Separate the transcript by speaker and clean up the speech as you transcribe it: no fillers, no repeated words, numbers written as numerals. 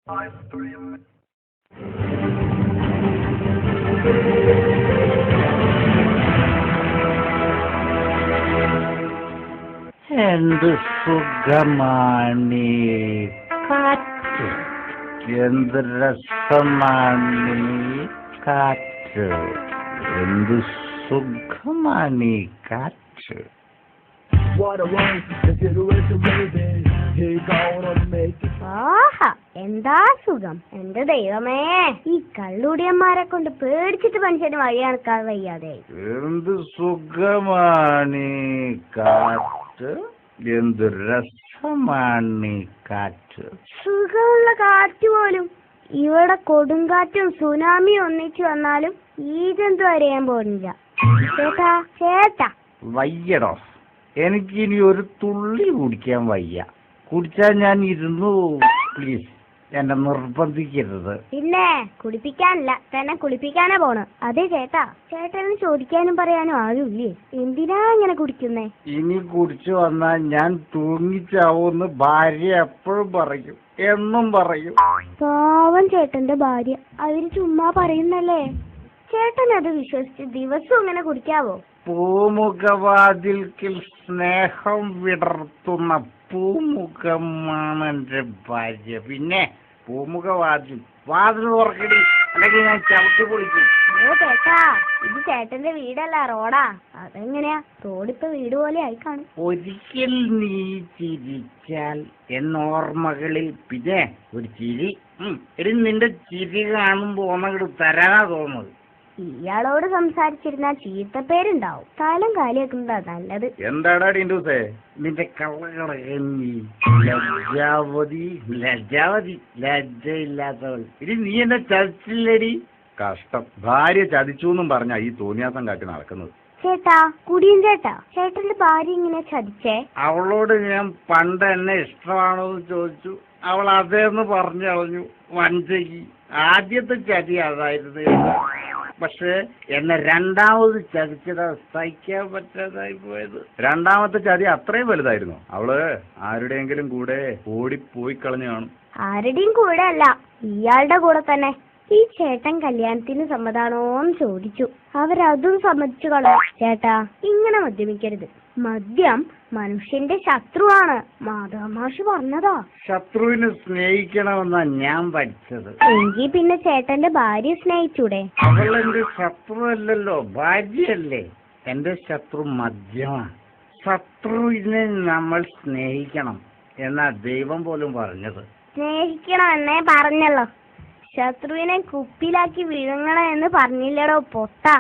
Speaker 1: എന്ത് സുഖമാണ് കാറ്റ്, എന്ത് രസമാണ് കാറ്റ്, എന്ത് സുഖമാണ് കാറ്റ്.
Speaker 2: ആഹാ, എന്താ സുഖം! എന്റെ ദൈവമേ, ഈ കള്ളുടിയന്മാരെ കൊണ്ട് പേടിച്ചിട്ട് മനുഷ്യന് വഴി നടക്കാൻ വയ്യാതെ.
Speaker 1: എന്ത് സുഖമാണ് കാറ്റ്, എന്ത് രസമാണ് കാറ്റ്.
Speaker 2: സുഖമുള്ള കാറ്റ് പോലും ഇവിടെ കൊടുങ്കാറ്റും സുനാമിയും ഒന്നിച്ചു വന്നാലും ഈ ജന്തു അറിയാൻ പോണില്ല. ചേട്ടാ ചേട്ടാ,
Speaker 1: വയ്യടോ, എനിക്കിനി ഒരു തുള്ളി കുടിക്കാൻ വയ്യ. കുടിച്ചാൽ ഞാൻ ഇരുന്നു. പ്ലീസ്, എന്നെ നിർബന്ധിക്കരുത്.
Speaker 2: പിന്നെ കുടിപ്പിക്കാനല്ല, തന്നെ കുളിപ്പിക്കാനാ പോണ്. അതെ ചേട്ടാ, ചേട്ടന് ചോദിക്കാനും പറയാനും ആരുമില്ലേ? എന്തിനാ ഇങ്ങനെ കുടിക്കുന്നേ?
Speaker 1: ഇനി കുടിച്ചു വന്നാൽ ഞാൻ തൂങ്ങിച്ചാവൂന്ന് ഭാര്യ എപ്പോഴും പറയും, എന്നും പറയും.
Speaker 2: പാവം ചേട്ടന്റെ ഭാര്യ, അവര് ചുമ്മാ പറയുന്നല്ലേ. ചേട്ടൻ അത് വിശ്വസിച്ച് ദിവസം ഇങ്ങനെ കുടിക്കാവോ?
Speaker 1: പൂമുഖവാതിൽക്കിൽ സ്നേഹം വിടർത്തുന്ന പൂമുഖമാണ് എന്റെ ഭാര്യ. പിന്നെ പൂമുഖവാതിൽ വാതിൽ തുറക്കടി, അല്ലെങ്കിൽ ഞാൻ ചവിട്ടി പൊളിക്കും.
Speaker 2: ഓ ചേട്ടാ, ഇത് ചേട്ടന്റെ വീടല്ല, റോഡാ. അതെങ്ങനെയാ? റോഡിപ്പോ വീട് പോലെ ആയി കാണും.
Speaker 1: ഒരിക്കൽ നീ ചിരിച്ചാൽ എന്നോർമ്മകളിൽ പിന്നെ ഒരു ചിരി. എടി, നിന്റെ ചിരി കാണുമ്പോ ഒന്നങ്ങോട്ട് തരാനാ തോന്നുന്നത്.
Speaker 2: ഇയാളോട് സംസാരിച്ചിരുന്ന ചീത്തപ്പേരുണ്ടാവും. കാലം കാലിയാക്കുന്നതാ നല്ലത്.
Speaker 1: എന്താടാ ഡിൻഡൂസേ നിന്റെ കള്ളക്കടകി? ലജ്ജാവതി ലജ്ജാവതി ലജ്ജയില്ലാത്തവൾ. ഇനി നീ എന്നെ ചതിച്ചില്ലടി. കഷ്ടം, ഭാര്യ ചതിച്ചു എന്നും പറഞ്ഞാ ഈ തോന്നിയാസം കാട്ടി നടക്കുന്നത്.
Speaker 2: ചേട്ടാ, കുടിയൻ ചേട്ടാ, ചേട്ടന്റെ ഭാര്യ ഇങ്ങനെ ചതിച്ചേ?
Speaker 1: അവളോട് ഞാൻ പണ്ട് എന്നെ ഇഷ്ടമാണോ എന്ന് ചോദിച്ചു. അവൾ അതേന്ന് പറഞ്ഞു കളഞ്ഞു. വഞ്ചകി. ആദ്യത്തെ ചതി അതായിരുന്നു. പക്ഷെ എന്നെ രണ്ടാമത് ചതിച്ചത് സഹിക്കാൻ പറ്റാതായി പോയത്. രണ്ടാമത്തെ ചതി അത്രയും വലുതായിരുന്നു. അവള് ആരുടെയെങ്കിലും കൂടെ ഓടിപ്പോയി കളഞ്ഞു കാണും.
Speaker 2: ആരുടെയും കൂടെ അല്ല, ഇയാളുടെ കൂടെ തന്നെ. ഈ ചേട്ടൻ കല്യാണത്തിന് സമ്മതാണോന്ന് ചോദിച്ചു. അവരതും സമ്മതിച്ചു കളഞ്ഞു. ചേട്ടാ, ഇങ്ങനെ മദ്യപിക്കരുത്. മദ്യം മനുഷ്യന്റെ ശത്രുവാണ്. മാധവമാഷ് പറഞ്ഞതാ.
Speaker 1: ശത്രുവിനെ സ്നേഹിക്കണമെന്നാ ഞാൻ പഠിച്ചത്.
Speaker 2: എങ്കിൽ പിന്നെ ചേട്ടന്റെ ഭാര്യ സ്നേഹിച്ചൂടെ?
Speaker 1: അവൾ എന്റെ ശത്രു അല്ലല്ലോ, ഭാര്യയല്ലേ. എന്റെ ശത്രു മദ്യമാണ്. ശത്രുവിനെ നമ്മൾ സ്നേഹിക്കണം എന്നാ ദൈവം പോലും പറഞ്ഞത്.
Speaker 2: സ്നേഹിക്കണമെന്നേ പറഞ്ഞല്ലോ, ശത്രുവിനെ കുപ്പിയിലാക്കി വിഴുങ്ങണം എന്ന് പറഞ്ഞില്ലടോ പൊട്ടാ.